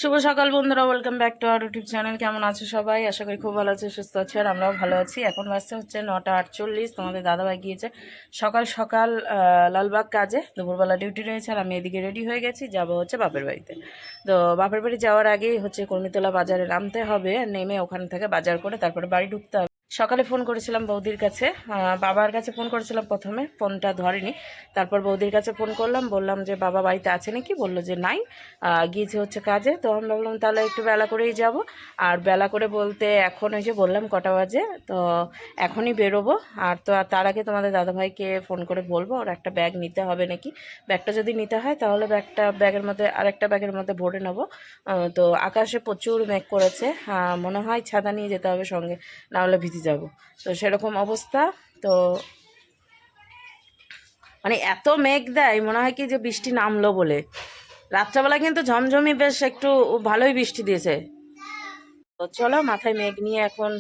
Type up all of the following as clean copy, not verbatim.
শুভ সকাল বন্ধুরা, welcome back to our YouTube channel. কেমন আছো সবাই? আশা করি খুব ভালো আছে, সুস্থ আছে, আর আমরাও ভালো আছি। এখন বাজতে হচ্ছে 9:48। তোমাদের দাদাভাই গিয়েছে সকাল সকাল লালবাগ কাজে, দুপুরবেলা ডিউটি রয়েছে, আর আমি এদিকে রেডি হয়ে গেছি, যাবো হচ্ছে বাপের বাড়িতে। তো বাপের বাড়ি যাওয়ার আগেই হচ্ছে কর্মীতলা বাজারে নামতে হবে, নেমে ওখান থেকে বাজার করে তারপরে বাড়ি ঢুকতে হবে। সকালে ফোন করেছিলাম বৌদির কাছে, বাবার কাছে ফোন করেছিলাম, প্রথমে ফোনটা ধরেনি, তারপর বৌদির কাছে ফোন করলাম, বললাম যে বাবা বাড়িতে আছে নাকি, বললো যে নাই, গিয়েছে হচ্ছে কাজে। তো আমি ভাবলাম তাহলে একটু বেলা করেই যাব। আর বেলা করে বলতে এখন ওই যে বললাম কটা বাজে, তো এখনই বেরোবো। আর তো তার আগে তোমাদের দাদাভাইকে ফোন করে বলবো ওর একটা ব্যাগ নিতে হবে নাকি। ব্যাগটা যদি নিতে হয় তাহলে ব্যাগের মধ্যে আরেকটা ব্যাগের মধ্যে ভরে নেবো। তো আকাশে প্রচুর মেঘ করেছে, মনে হয় ছাতা নিয়ে যেতে হবে সঙ্গে, নাহলে ভিজে যাব। তো সেরকম অবস্থা। তো মানে এত মেঘ দেয়, মনে হয় কি যে বৃষ্টি নামলো বলে। রাত্রেবেলা কিন্তু ঝমঝমি বেশ একটু ভালোই বৃষ্টি দিয়েছে। তো চলো মাথায় মেঘ নিয়ে এখন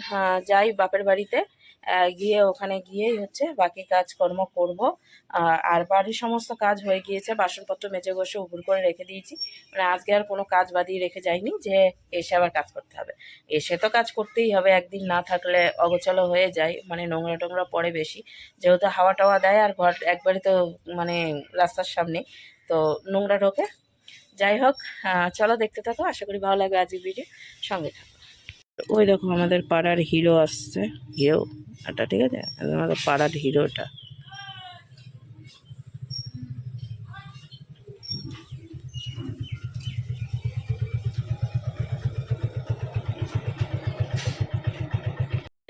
যাই বাপের বাড়িতে। গিয়ে ওখানে গিয়েই হচ্ছে বাকি কাজকর্ম করব। আর বাড়ির সমস্ত কাজ হয়ে গিয়েছে, বাসনপত্র মেজে বসে উপুর করে রেখে দিয়েছি। মানে আজকে আর কোনো কাজ বাদিয়ে রেখে যাইনি যে এসে আবার কাজ করতে হবে। এসে তো কাজ করতেই হবে, একদিন না থাকলে অগোছালো হয়ে যায়, মানে নোংরা টোংরা পড়ে বেশি, যেহেতু হাওয়া টাওয়া দেয়, আর ঘর একবারে তো মানে রাস্তার সামনে, তো নোংরা ঢোকে। যাই হোক, চলো দেখতে থাকো, আশা করি ভালো লাগবে আজকের ভিডিও, সঙ্গে থাকো। ওই দেখো আমাদের পাড়ার হিরো আসছে, হিরো এটা, ঠিক আছে, আমাদের পাড়ার হিরোটা।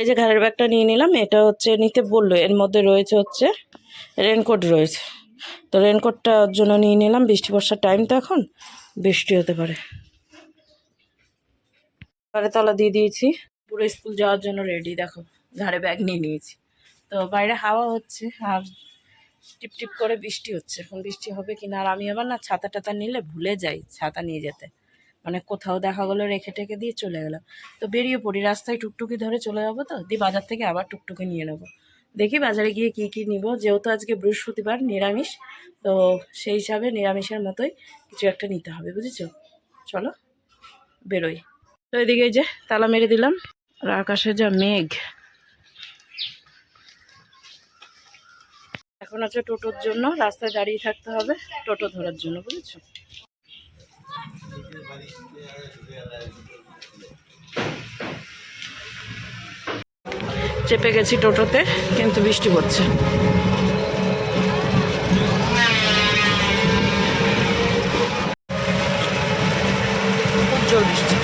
এই যে ঘরের ব্যাগটা নিয়ে নিলাম, এটা হচ্ছে নিতে বললো, এর মধ্যে রয়েছে হচ্ছে রেনকোট রয়েছে, তো রেনকোটটা ওর জন্য নিয়ে নিলাম। বৃষ্টি বর্ষার টাইম তো, এখন বৃষ্টি হতে পারে। ঘরে তলা দিয়ে দিয়েছি, পুরো স্কুল যাওয়ার জন্য রেডি। দেখো ঘাড়ে ব্যাগ নিয়ে নিয়েছি। তো বাইরে হাওয়া হচ্ছে আর টিপ টিপ করে বৃষ্টি হচ্ছে, এখন বৃষ্টি হবে কিনা। আর আমি আবার না ছাতা টাতা নিলে ভুলে যাই ছাতা নিয়ে যেতে, মানে কোথাও দেখা গেলো রেখে টেখে দিয়ে চলে গেলাম। তো বেরিয়ে পড়ি, রাস্তায় টুকটুকি ধরে চলে যাবো, তো দিয়ে বাজার থেকে আবার টুকটুকি নিয়ে নেবো। দেখি বাজারে গিয়ে কি কি নিব, যেহেতু আজকে বৃহস্পতিবার নিরামিষ, তো সেই হিসাবে নিরামিষের মতোই কিছু একটা নিতে হবে, বুঝেছো। চলো বেরোই। তো এদিকে যে তালা মেরে দিলাম, আর আকাশে যা মেঘ। এখন আছে টোটোর জন্য, রাস্তায় দাঁড়িয়ে থাকতে হবে টোটো ধরার জন্য, বুঝেছো। চেপে গেছি টোটোতে, কিন্তু বৃষ্টি পড়ছে। খুব জোর বৃষ্টি।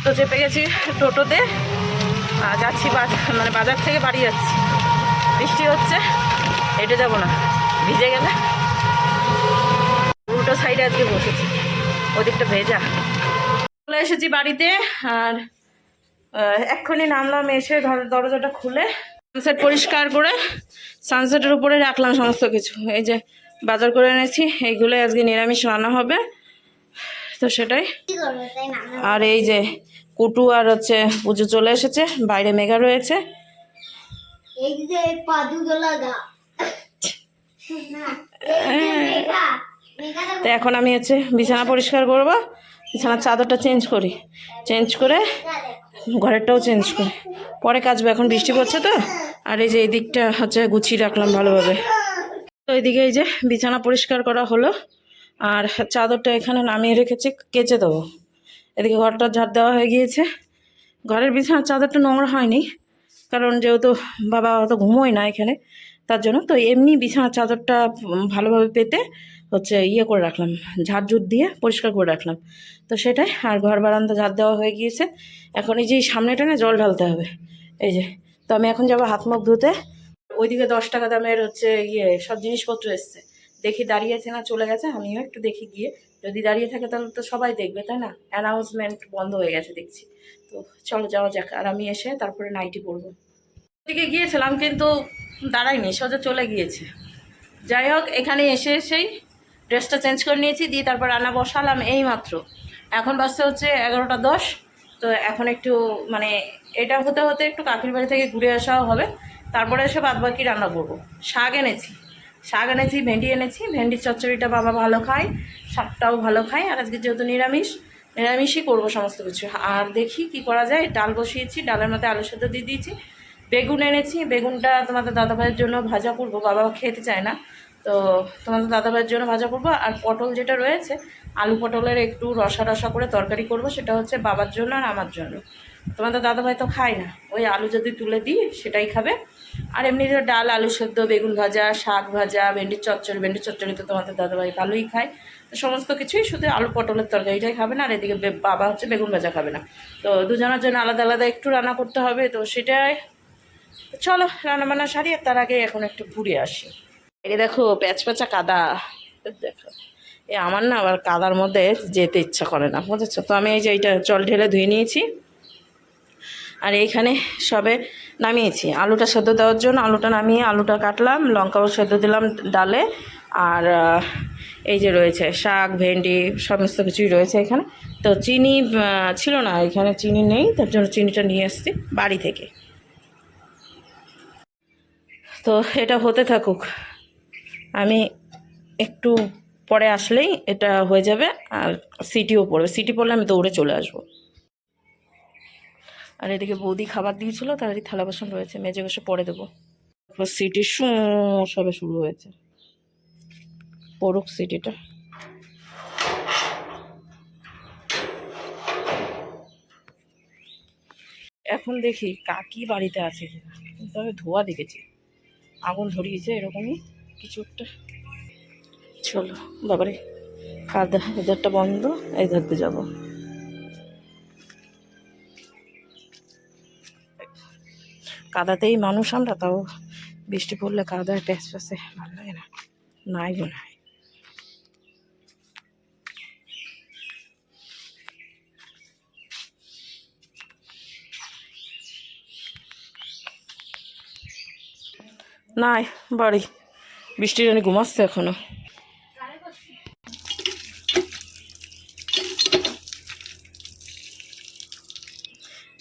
তো চেপে গেছি টোটোতে, যাচ্ছি মানে বাজার থেকে বাড়ি যাচ্ছি। বৃষ্টি হচ্ছে, হেঁটে যাবো না, ভিজে গেলে। উল্টো সাইডে আজকে বসেছি, ওদিকটা ভেজা। চলে এসেছি বাড়িতে, আর এক্ষুনি নামলাম, এসে দরজাটা খুলে সানসেট পরিষ্কার করে সানসেটের উপরে রাখলাম সমস্ত কিছু। এই যে বাজার করে এনেছি, এইগুলোই আজকে নিরামিষ রান্না হবে, তো সেটাই। আর এই যে কুটু আর হচ্ছে পুজো চলে এসেছে, বাইরে মেঘা রয়েছে। তো এখন আমি হচ্ছে বিছানা পরিষ্কার করব, বিছানার চাদরটা চেঞ্জ করি, চেঞ্জ করে ঘরেরটাও চেঞ্জ করি, পরে কাচবো। এখন বৃষ্টি পড়ছে তো, আর এই যে এই দিকটা হচ্ছে গুছিয়ে রাখলাম ভালোভাবে। তো এইদিকে এই যে বিছানা পরিষ্কার করা হলো, আর চাদরটা এখানে নামিয়ে রেখেছি, কেচে দেবো। এদিকে ঘরটা ঝাড় দেওয়া হয়ে গিয়েছে। ঘরের বিছানার চাদরটা নোংরা হয়নি, কারণ যেহেতু বাবা অত ঘুমোয় না এখানে, তার জন্য। তো এমনি বিছানার চাদরটা ভালোভাবে পেতে হচ্ছে ইয়ে করে রাখলাম, ঝাড়ঝুট দিয়ে পরিষ্কার করে রাখলাম, তো সেটাই। আর ঘর বারান্দা ঝাড় দেওয়া হয়ে গিয়েছে, এখন এই যে সামনেটা না জল ঢালতে হবে, এই যে। তো আমি এখন যাবো হাত মুখ ধুতে। ওইদিকে 10 টাকা দামের হচ্ছে সব জিনিসপত্র এসছে, দেখি দাঁড়িয়ে আছে না চলে গেছে, আমিও একটু দেখি গিয়ে। যদি দাঁড়িয়ে থাকে তাহলে তো সবাই দেখবে, তাই না? অ্যানাউন্সমেন্ট বন্ধ হয়ে গেছে দেখছি। তো চলো যাওয়া যাক। আর আমি এসে তারপরে নাইটি পরবো। ওদিকে গিয়েছিলাম কিন্তু দাঁড়াইনি, সোজা চলে গিয়েছে। যাই হোক, এখানে এসেই ড্রেসটা চেঞ্জ করে নিয়েছি, দিয়ে তারপর রান্না বসালাম এই মাত্র। এখন বাজতে হচ্ছে 11টা 10। তো এখন একটু মানে এটা হতে হতে একটু কাকির বাড়ি থেকে ঘুরে আসাও হবে, তারপরে এসে বাদবাকি রান্না করবো। শাক এনেছি, ভেন্ডি এনেছি। ভেন্ডির চচ্চড়িটা বাবা ভালো খায়, শাকটাও ভালো খায়। আর আজকে যেহেতু নিরামিষই করবো সমস্ত কিছু। আর দেখি কি করা যায়। ডাল বসিয়েছি, ডালের মধ্যে আলু সেদ্ধ দিয়ে দিয়েছি। বেগুন এনেছি, বেগুনটা তোমাদের দাদাভাইয়ের জন্য ভাজা করবো, বাবা খেতে চায় না। তো তোমাদের দাদাভাইয়ের জন্য ভাজা করবো। আর পটল যেটা রয়েছে, আলু পটলের একটু রসা রসা করে তরকারি করব, সেটা হচ্ছে বাবার জন্য আর আমার জন্য। তোমাদের দাদাভাই তো খায় না, ওই আলু যদি তুলে দিই সেটাই খাবে। আর এমনিতে ডাল, আলু সেদ্ধ, বেগুন ভাজা, শাক ভাজা, ভেন্ডির চচ্চড়ি তো তোমাদের দাদাভাই ভালোই খায়। তো সমস্ত কিছুই, শুধু আলু পটলের তরকারিটাই খাবে না। আর এদিকে বাবা হচ্ছে বেগুন ভাজা খাবে না। তো দুজনের জন্য আলাদা আলাদা একটু রান্না করতে হবে। তো সেটাই, চলো রান্নাবান্না সারি। আর তার আগে এখন একটু ঘুরে আসি। এই দেখো প্যাচপ্যাচা কাদা, দেখো আমার না আবার কাদার মধ্যে যেতে ইচ্ছা করে না, বুঝেছো? তো আমি এই যে এইটা জল ঢেলে ধুয়ে নিয়েছি। আর এইখানে সবে নামিয়েছি আলুটা সেদ্ধ দেওয়ার জন্য। আলুটা নামিয়ে আলুটা কাটলাম, লঙ্কাও সেদ্ধ দিলাম ডালে। আর এই যে রয়েছে শাক, ভেন্ডি, সমস্ত কিছুই রয়েছে এখানে। তো চিনি ছিল না, এখানে চিনি নেই, তার জন্য চিনিটা নিয়ে এসেছি বাড়ি থেকে। তো এটা হতে থাকুক, আমি একটু পরে আসলেই এটা হয়ে যাবে। আর সিটিও পড়বে, সিটি পড়লে আমি দৌড়ে চলে আসবো। আর এদিকে বৌদি খাবার দিয়েছিল, তারই থালা বাসন রয়েছে, মেজে বসে পরে দেবো। সিটি সবে শুরু হয়েছে, পড়ুক সিটিটা। এখন দেখি কাকি বাড়িতে আছে কিনা, কিন্তু আমি ধোয়া দেখেছি, আগুন ধরিয়েছে এরকমই কিছু একটা। চলো বাবারে, কাদা এধারটা বন্ধ, এই ধরতে যাবো। কাদাতেই মানুষ আমরা, তাও বৃষ্টি পড়লে কাদা প্যাঁচ প্যাঁচে ভালো লাগে না, নাই গো নাই। নাই বাড়ি, বৃষ্টির রানী ঘুমাচ্ছে এখনো।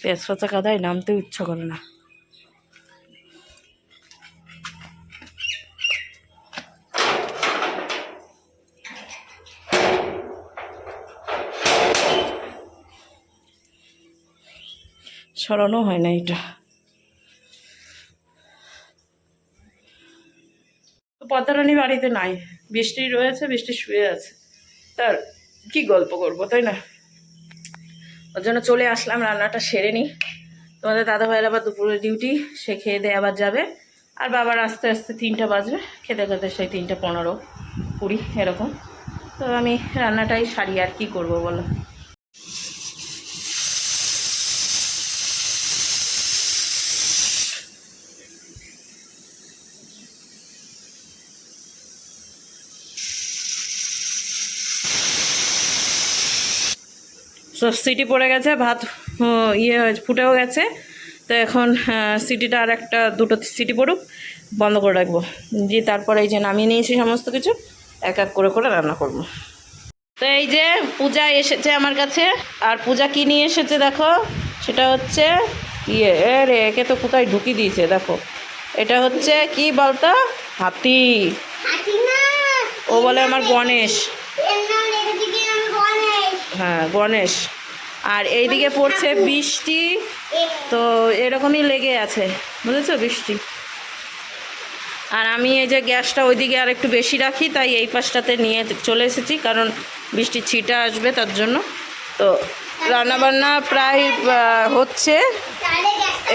পেঁচা কাদায় নামতেও ইচ্ছা করে না। সরানো হয় না এটা। পদ্মারানী বাড়িতে নাই, বৃষ্টি রয়েছে, বৃষ্টি শুয়ে আছে, তার কি গল্প করবো, তাই না? ওর জন্য চলে আসলাম, রান্নাটা সেরে নিই। তোমাদের দাদা ভাইয়ের আবার দুপুরের ডিউটি, সে খেয়ে দিয়ে আবার যাবে। আর বাবার আস্তে আস্তে 3টা বাজবে, খেতে খেতে সেই 3:15-20 এরকম। তো আমি রান্নাটাই সারি, আর কি করব বলো। তো সিটি পড়ে গেছে, ভাত ফুটেও গেছে। তো এখন সিটিটা আর দুটো সিটি পড়ুক, বন্ধ করে রাখবো। দিয়ে তারপরে এই যে নামিয়ে নিয়েছি সমস্ত কিছু, এক এক করে করে রান্না করব। তো এই যে পূজা এসেছে আমার কাছে। আর পূজা কি নিয়ে এসেছে দেখো, সেটা হচ্ছে রে, একে তো কোথায় ঢুকিয়ে দিয়েছে দেখো। এটা হচ্ছে কি বলতো, হাতি। ও বলে আমার গণেশ, হ্যাঁ গণেশ। আর এইদিকে পড়ছে বৃষ্টি, তো এরকমই লেগে আছে, বুঝেছো, বৃষ্টি। আর আমি এই যে গ্যাসটা ওইদিকে আর একটু বেশি রাখি, তাই এই পাশটাতে নিয়ে চলে এসেছি, কারণ বৃষ্টির ছিটা আসবে তার জন্য। তো রান্নাবান্না প্রায় হচ্ছে।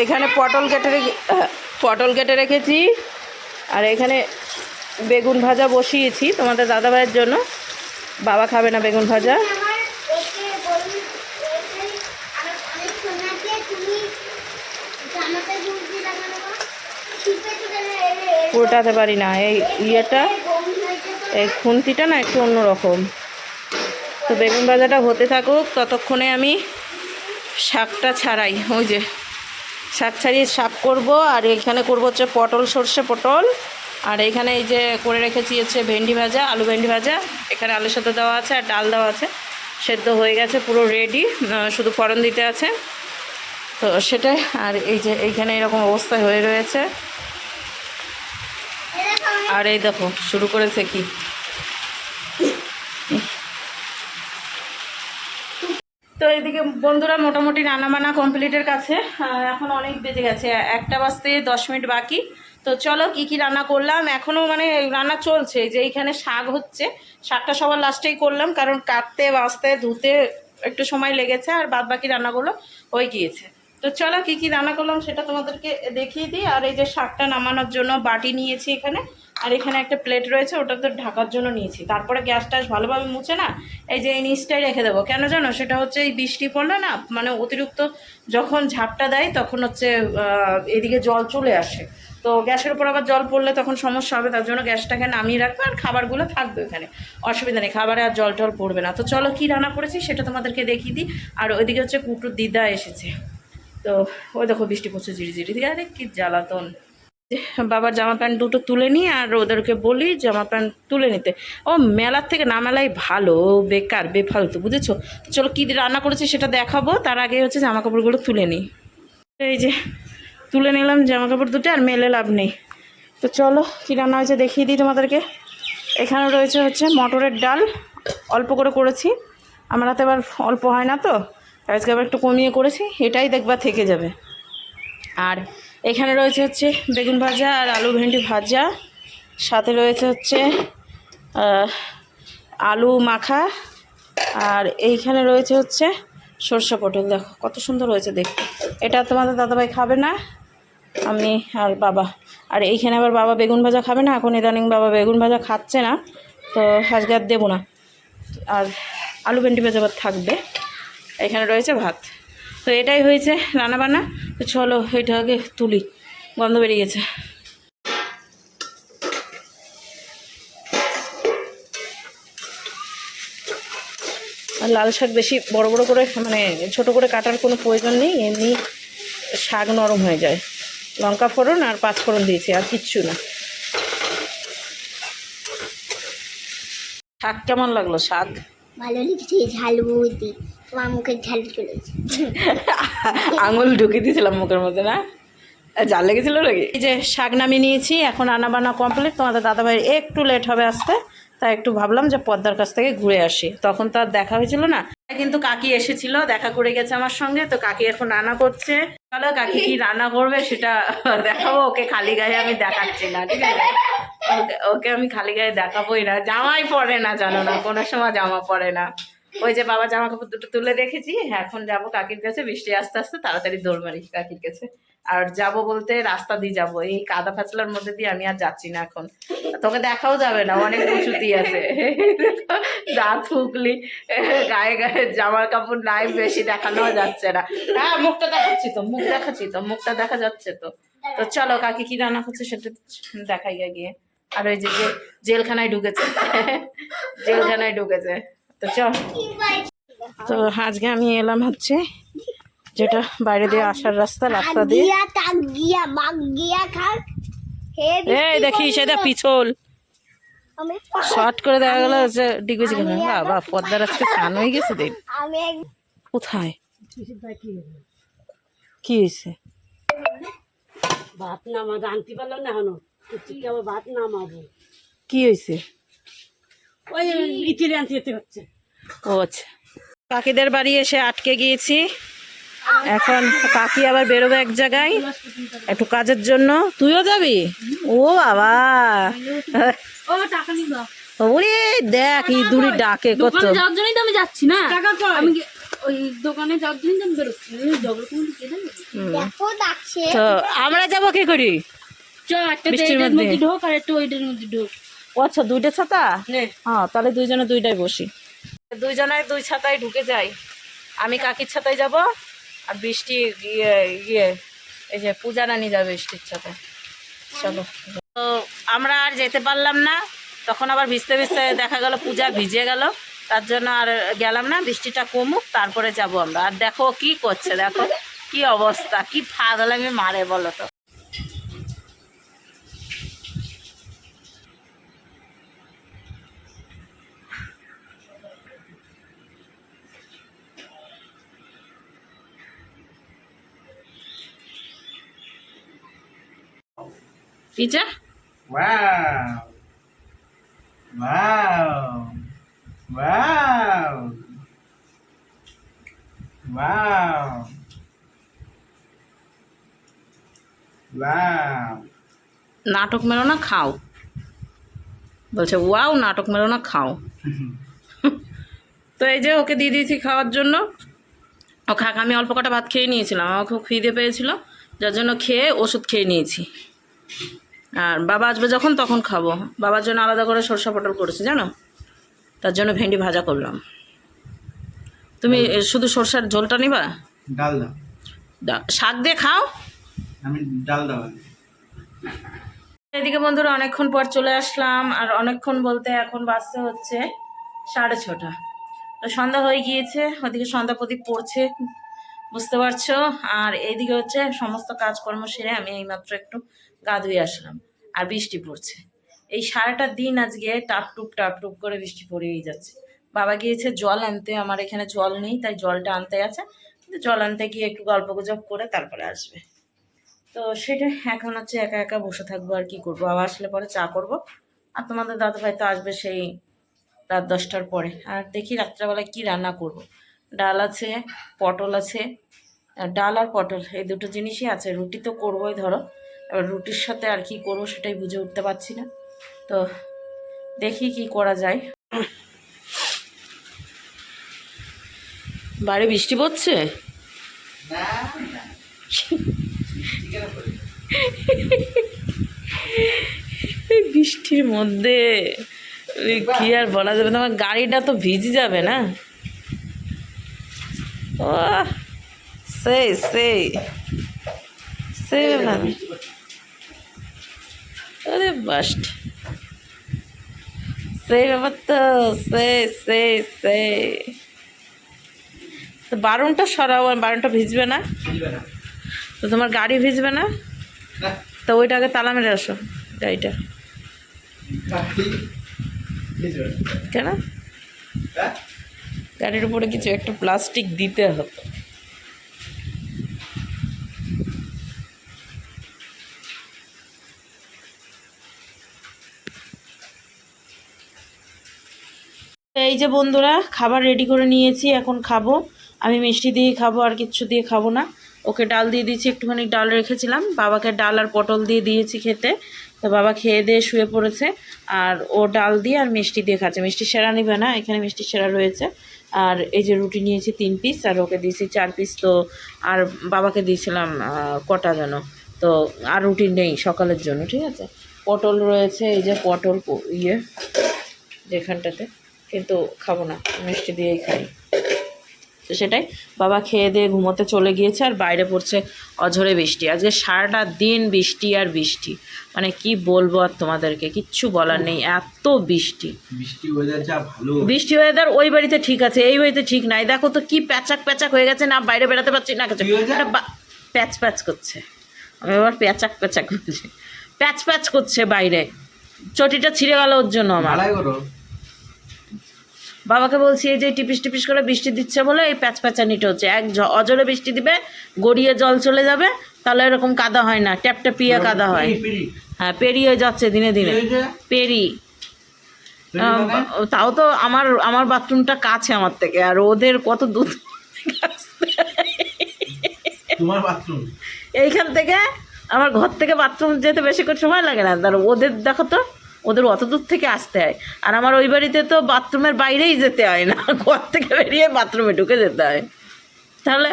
এখানে পটল কেটে রেখেছি। আর এখানে বেগুন ভাজা বসিয়েছি তোমাদের দাদাভাইয়ের জন্য, বাবা খাবে না বেগুন ভাজা। উল্টাতে পারি না এই ইয়েটা, এই খুন্তিটা না একটু অন্যরকম। তো বেগুন ভাজাটা হতে থাকুক, ততক্ষণে আমি শাকটা ছাড়াই। ওই যে শাক ছাড়িয়ে শাক করব, আর এখানে করব হচ্ছে পটল, সর্ষে পটল। আর এখানে এই যে করে রেখেছি হচ্ছে ভেন্ডি ভাজা, আলু ভেন্ডি ভাজা। এখানে আলুর সাথে দেওয়া আছে আর ডাল দেওয়া আছে, সেদ্ধ হয়ে গেছে পুরো রেডি, শুধু ফোড়ন দিতে আছে। তো সেটাই। আর এই যে এইখানে এরকম অবস্থায় হয়ে রয়েছে। আর এই দেখো শুরু করেছে কি। তো এদিকে বন্ধুরা মোটামুটি রান্নাবান্না কমপ্লিটের কাছে, এখন অনেক বেজে গেছে, 1টা বাজতে 10 মিনিট বাকি। তো চলো কি কি রান্না করলাম, এখনও মানে রান্না চলছে। যে এইখানে শাক হচ্ছে, শাকটা সবার লাস্টেই করলাম, কারণ কাটতে বাছতে ধুতে একটু সময় লেগেছে, আর বাদ বাকি রান্নাগুলো হয়ে গিয়েছে। তো চলো কি কি রান্না করলাম সেটা তোমাদেরকে দেখিয়ে দিই। আর এই যে শাকটা নামানোর জন্য বাটি নিয়েছি এখানে, আর এখানে একটা প্লেট রয়েছে, ওটা তো ঢাকার জন্য নিয়েছি। তারপরে গ্যাস ট্যাস ভালোভাবে মুছে না এই যে এই নিচটাই রেখে দেবো। কেন জানো, সেটা হচ্ছে এই বৃষ্টি পড়লে না, মানে অতিরিক্ত যখন ঝাপটা দেয় তখন হচ্ছে এদিকে জল চলে আসে। তো গ্যাসের উপর আবার জল পড়লে তখন সমস্যা হবে, তার জন্য গ্যাসটাকে নামিয়ে রাখবো। আর খাবারগুলো থাকবে এখানে, অসুবিধা নেই, খাবারে আর জল টল পড়বে না। তো চলো কি রান্না করেছি সেটা তোমাদেরকে দেখিয়ে দিই। আর ওইদিকে হচ্ছে কুটুর দিদা এসেছে। তো ওই দেখো বৃষ্টি পড়ছে ঝিরিঝিরি দিয়ে, আরে কি জ্বালাতন। বাবার জামা প্যান্ট দুটো তুলে নিই, আর ওদেরকে বলি জামা প্যান্ট তুলে নিতে। ও মেলার থেকে না মেলাই ভালো, বেকার বেফালতু, বুঝেছো। চলো কী রান্না করেছি সেটা দেখাবো, তার আগে হচ্ছে জামা কাপড়গুলো তুলে নিই। এই যে তুলে নিলাম জামা কাপড় দুটো, আর মেলে লাভ নেই। তো চলো কী রান্না হয়েছে দেখিয়ে দিই তোমাদেরকে। এখানে রয়েছে হচ্ছে মটরের ডাল, অল্প করে করেছি, আমার হাতে আবার অল্প হয় না, তো আজকে আবার একটু কমিয়ে করেছি, এটাই দেখবা থেকে যাবে। আর এখানে রয়েছে হচ্ছে বেগুন ভাজা আর আলু ভেন্ডি ভাজা, সাথে রয়েছে হচ্ছে আলু মাখা, আর এইখানে রয়েছে হচ্ছে সর্ষে পটল। দেখো কত সুন্দর হয়েছে দেখতে। এটা তোমাদের দাদাভাই খাবে না, আমি আর বাবা। আর এইখানে আবার বাবা বেগুন ভাজা খাবে না, এখন ইদানিং বাবা বেগুন ভাজা খাচ্ছে না, তো আজকে আর দেবো না। আর আলু ভেন্ডি ভাজা আবার থাকবে। এখানে রয়েছে ভাত। তো এটাই হয়েছে রান্নাবান্না। তো চলো এটা আগে তুলি, গন্ধ বেরিয়ে গেছে। আর লাল শাক বেশি বড় বড় করে মানে ছোট করে কাটার কোনো প্রয়োজন নেই, এমনি শাক নরম হয়ে যায়। লঙ্কা ফোড়ন আর 5 ফোড়ন দিয়েছি, আর কিচ্ছু না। শাক কেমন লাগলো? শাক ভালো লিখছি, ঝাল বৌদি, তোমার মুখের ঝাল চলেছে। আঙুল ঢুকিয়ে দিয়েছিলাম মুখের মধ্যে, না জাল লেগেছিল নাকি? এই যে শাক নামিয়ে নিয়েছি, এখন রান্না বান্না কমপ্লিট। তোমাদের দাদাভাইয়ের একটু লেট হবে আসতে, তাই একটু ভাবলাম যে পদ্মার কাছ থেকে ঘুরে আসি। তখন তো আর দেখা হয়েছিল না, কিন্তু কাকি এসেছিল, দেখা করে গেছে আমার সঙ্গে। তো কাকি এখন রান্না করছে, চলো কাকি কি রান্না করবে সেটা দেখাবো। ওকে খালি গায়ে আমি দেখাচ্ছি না, ঠিক আছে? ওকে আমি খালি গায়ে দেখাবোই না, জামাই পরে না, জানো না, কোনো সময় জামা পরে না। ওই যে বাবা জামা কাপড় দুটো তুলে রেখেছি, এখন যাবো কাকির কাছে। বৃষ্টি আস্তে আস্তে তাড়াতাড়ি দৌড় মারি কাকির কাছে। আর যাব বলতে রাস্তা দিয়ে যাব, এই কাদা ফাঁচলার মধ্যে দিয়ে আমি আর যাচ্ছি না এখন। তোকে দেখাও যাবে না, অনেক উঁচুতি আছে। দাঁত ফুকলি, গায়ে গায়ে জামার কাপড় নাই, বেশি দেখানো যাচ্ছে না। হ্যাঁ মুখটা দেখাচ্ছি তো, মুখ দেখাচ্ছি তো, মুখটা দেখা যাচ্ছে তো। তো চলো কাকি কি রান্না করছে সেটা দেখাই গিয়ে। আর ওই যে জেলখানায় ঢুকেছে, জেলখানায় ঢুকেছে। তো চল। তো আজকে আমি এলাম হচ্ছে যেটা বাইরে দিয়ে আসার রাস্তা দিয়ে। এই দেখি সেটা পিছল শর্ট করে দেখা গেল যে ডিগেছি কেন। বাবা পদ্মার আজকে স্নান হয়ে গেছে দেখ। কোথায় কি হয়েছে? ভাত নামা জানতে পারলাম না এখনো, আবার ভাত নামাবো। কি হয়েছে? ওই ইতিরে আনতে যেতে হচ্ছে। ও আচ্ছা, কাকিদের বাড়ি এসে আটকে গিয়েছি। এখন কাকি আবার বেরোবে এক জায়গায় একটু কাজের জন্য। তুইও যাবি? ও বাবা, ওরে দেখ ইঁদুরি ডাকে কত। যাওয়ার জন্যই তো আমি যাচ্ছি না, আমি ওই দোকানে যাওয়ার জন্যই আমি বেরোচ্ছি। তো আমরা যাবো কি করি? একটা এটার মধ্যে ঢোক আর একটা ওইটার মধ্যে ঢোক। ও আচ্ছা, 2টা ছাতা? হ্যাঁ তাহলে দুইজনে 2টাই বসি, দুইজনের 2 ছাতায় ঢুকে যাই। আমি কাকির ছাতায় যাব, আর বৃষ্টি গিয়ে এই যে পূজা রানী যাবে বৃষ্টির ছাতায়। চলো। তো আমরা আর যেতে পারলাম না, তখন আবার ভিজতে ভিজতে দেখা গেল পূজা ভিজে গেল, তার জন্য আর গেলাম না। বৃষ্টিটা কমুক তারপরে যাব আমরা। আর দেখো কি করছে, দেখো কি অবস্থা, কি ফাজলামি মারে বলো তো। Pizza Wow! Wow! Wow! Wow! Wow! নাটক মেরো না, খাও। বলছে ওয়াও, নাটক মেরো না, খাও। তো এই যে ওকে দিয়ে দিয়েছি খাওয়ার জন্য। ও খাক, আমি অল্প কটা ভাত খেয়ে নিয়েছিলাম, আমার খুব খিদে পেয়েছিল, যার জন্য খেয়ে ওষুধ খেয়ে নিয়েছি। আর বাবা আসবে যখন তখন খাবো। বাবার জন্য আলাদা করে সরষা পটল করেছি জানো, তার জন্য ভেন্ডি ভাজা করলাম। তুমি শুধু সরষার ঝোলটা নিবা? ডাল দাও। শাক দিয়ে খাও। আমি ডাল দাও। এদিকে বন্ধুরা অনেকক্ষণ পর চলে আসলাম। আর অনেকক্ষণ বলতে এখন বাজতে হচ্ছে 6:30। তো সন্ধ্যা হয়ে গিয়েছে, ওদিকে সন্ধ্যা প্রদীপ পড়ছে, বুঝতে পারছো। আর এইদিকে হচ্ছে সমস্ত কাজকর্ম সেরে আমি এইমাত্র একটু গা ধুয়ে আসলাম। আর বৃষ্টি পড়ছে এই সারাটা দিন, আজকে টাপ টুপ করে বৃষ্টি পড়েই যাচ্ছে। বাবা গিয়েছে জল আনতে, আমার এখানে জল নেই, তাই জলটা আনতে গেছে। কিন্তু জল আনতে গিয়ে একটু গল্পগুজব করে তারপরে আসবে। তো সেটা এখন হচ্ছে একা একা বসে থাকবো, আর কি করবো। বাবা আসলে পরে চা করব। আর তোমাদের দাদাভাই তো আসবে সেই রাত 10টার পরে। আর দেখি রাত্রেবেলায় কি রান্না করব। ডাল আছে, পটল আছে, ডাল আর পটল এই দুটো জিনিসই আছে। রুটি তো করবোই ধরো, এবার রুটির সাথে আর কি করব সেটাই বুঝে উঠতে পারছি না। তো দেখি কি করা যায়। বাইরে বৃষ্টি পড়ছে। এই বৃষ্টির মধ্যে কি আর বলা যাবে, তোমার গাড়িটা তো ভিজে যাবে না। ও সেই সেই সেই ব্যাপার। আরে বাস্ট, সেই ব্যাপার তো, সেই সেই সেই। তো বারণটা সরাও, বারণটা ভিজবে না তো, তোমার গাড়ি ভিজবে না তো। ওইটাকে তালা মেরে আসো গাড়িটা। কেন গাড়ির উপরে কিছু একটা প্লাস্টিক দিতে হতো। এই যে বন্ধুরা খাবার রেডি করে নিয়েছি, এখন খাবো। আমি মিষ্টি দিয়ে খাবো, আর কিচ্ছু দিয়ে খাবো না। ওকে ডাল দিয়ে দিয়েছি, একটুখানি ডাল রেখেছিলাম, বাবাকে ডাল আর পটল দিয়ে দিয়েছি খেতে। তো বাবা খেয়ে দিয়ে শুয়ে পড়েছে, আর ও ডাল দিয়ে আর মিষ্টি দিয়ে খাচ্ছে। মিষ্টি সেরা নিবে না, এখানে মিষ্টি সেরা রয়েছে। আর এই যে রুটি নিয়েছি 3 পিস, আর ওকে দিয়েছি 4 পিস। তো আর বাবাকে দিয়েছিলাম কটা যেন, তো আর রুটি নেই সকালের জন্য, ঠিক আছে। পটল রয়েছে, এই যে পটল যেখানটাতে, কিন্তু খাবো না, মিষ্টি দিয়েই খাই। তো সেটাই, বাবা খেয়ে দিয়ে ঘুমোতে চলে গিয়েছে। আর বাইরে পড়ছে অঝরে বৃষ্টি। আজকে সারাটা দিন বৃষ্টি আর বৃষ্টি, মানে কি বলবো আর তোমাদেরকে, কিচ্ছু বলার নেই, এত বৃষ্টি। বৃষ্টি ওয়েদার যা ভালো, বৃষ্টি ওয়েদার ওই বাড়িতে ঠিক আছে, এই বাড়িতে ঠিক নাই। দেখো তো কি প্যাচাক প্যাচাক হয়ে গেছে, না বাইরে বেড়াতে পারছি না কিছু, প্যাচ প্যাচ করছে। আমি এবার প্যাচাক প্যাচাক করছি, প্যাচ প্যাচ করছে বাইরে। চটিটা ছিঁড়ে গেল ওর জন্য আমার। বাবাকে বলছি এই যে টিপিস টিপিস করে বৃষ্টি দিচ্ছে বলে এই প্যাচ প্যাচানিটা হচ্ছে। অজরে বৃষ্টি দিবে, গড়িয়ে জল চলে যাবে, তাহলে এরকম কাদা হয় না, ট্যাপট্যাপিয়ে কাদা হয়। হ্যাঁ, পেরিয়ে যাচ্ছে দিনে দিনে, পেরি। তাও তো আমার বাথরুমটা কাছে আমার থেকে, আর ওদের কত দূর। তোমার বাথরুম এইখান থেকে আমার ঘর থেকে বাথরুম যেতে বেশি করে সময় লাগে না, তার ওদের দেখো তো, ওদের অত দূর থেকে আসতে হয়। আর আমার ওই বাড়িতে তো বাথরুমের বাইরেই যেতে হয় না, ঘর থেকে বেরিয়ে বাথরুমে ঢুকে যেতে হয়। তাহলে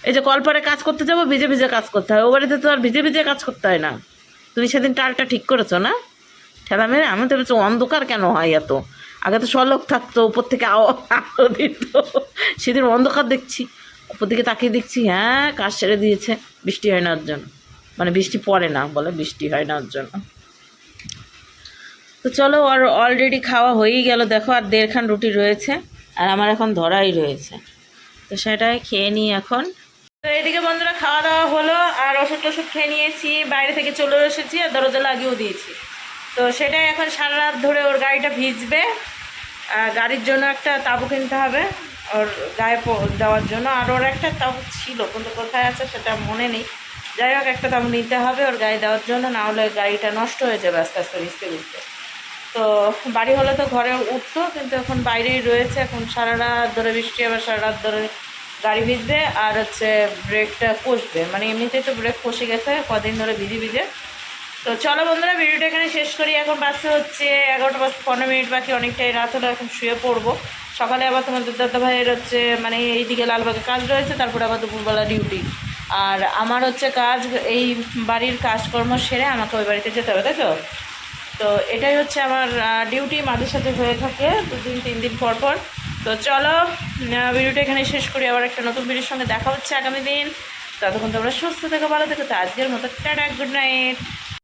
এই যে কলপারে কাজ করতে যাবো, ভিজে ভিজে কাজ করতে হয়। ও বাড়িতে তো আর ভিজে ভিজে কাজ করতে হয় না। তুমি সেদিন টালটা ঠিক করেছো না, ঠেলা মেরে। আমি তো ভেবেছি অন্ধকার কেন হয় এত, আগে তো সলোক থাকতো, উপর থেকে আলো দিত। সেদিন অন্ধকার দেখছি, উপর দিকে তাকিয়ে দেখছি হ্যাঁ কাজ সেরে দিয়েছে, বৃষ্টি হয় না ওর জন্য, মানে বৃষ্টি পড়ে না বলে, বৃষ্টি হয় না ওর জন্য। তো তো চলো, আর অলরেডি খাওয়া হয়েই গেল, দেখো আর 1.5 খান রুটি রয়েছে আর আমার এখন ধরাই রয়েছে, তো সেটাই খেয়ে নিই এখন। তো এদিকে বন্ধুরা খাওয়া দাওয়া হলো আর ওষুধ টষুধ খেয়ে নিয়েছি, বাইরে থেকে চলে এসেছি আর দরজা লাগিয়েও দিয়েছি। তো সেটাই এখন সারা রাত ধরে ওর গাড়িটা ভিজবে, গাড়ির জন্য একটা তাঁবু কিনতে হবে ওর গায়ে দেওয়ার জন্য, আর ওর একটা তাঁবু ছিল কিন্তু কোথায় আছে সেটা মনে নেই। যাই হোক একটা তাঁবু নিতে হবে ওর গায়ে দেওয়ার জন্য, না হলে গাড়িটা নষ্ট হয়ে যাবে আস্তে আস্তে ভিজতে ভিজতে। তো বাড়ি হলে তো ঘরে উঠতো, কিন্তু এখন বাইরেই রয়েছে, এখন সারা রাত ধরে বৃষ্টি, আবার সারা রাত ধরে গাড়ি ভিজবে আর হচ্ছে ব্রেকটা কষবে, মানে এমনিতেই তো ব্রেক কষে গেছে কদিন ধরে ভিজে ভিজে। তো চলো বন্ধুরা ভিডিওটা এখানে শেষ করি, এখন বাজতে হচ্ছে 11:15 বাকি, অনেকটাই রাত হলো, এখন শুয়ে পড়বো। সকালে আবার তোমাদের দাদা ভাইয়ের হচ্ছে মানে এইদিকে লালবাগে কাজ রয়েছে, তারপরে আবার দুপুরবেলা ডিউটি, আর আমার হচ্ছে কাজ এই বাড়ির কাজকর্ম সেরে আমাকে ওই বাড়িতে যেতে হবে, তাই তো? তো এটাই হচ্ছে আমার ডিউটি, মাঝে সাথে হয়ে থাকে 2-3 দিন পর পর। তো চলো ভিডিওটা এখানে শেষ করি, আবার একটা নতুন ভিডিওর সঙ্গে দেখা হচ্ছে আগামী দিন। ততক্ষণ তোমরা সুস্থ থেকো, ভালো থেকো। তো আজকের মতো টাটা, গুড নাইট।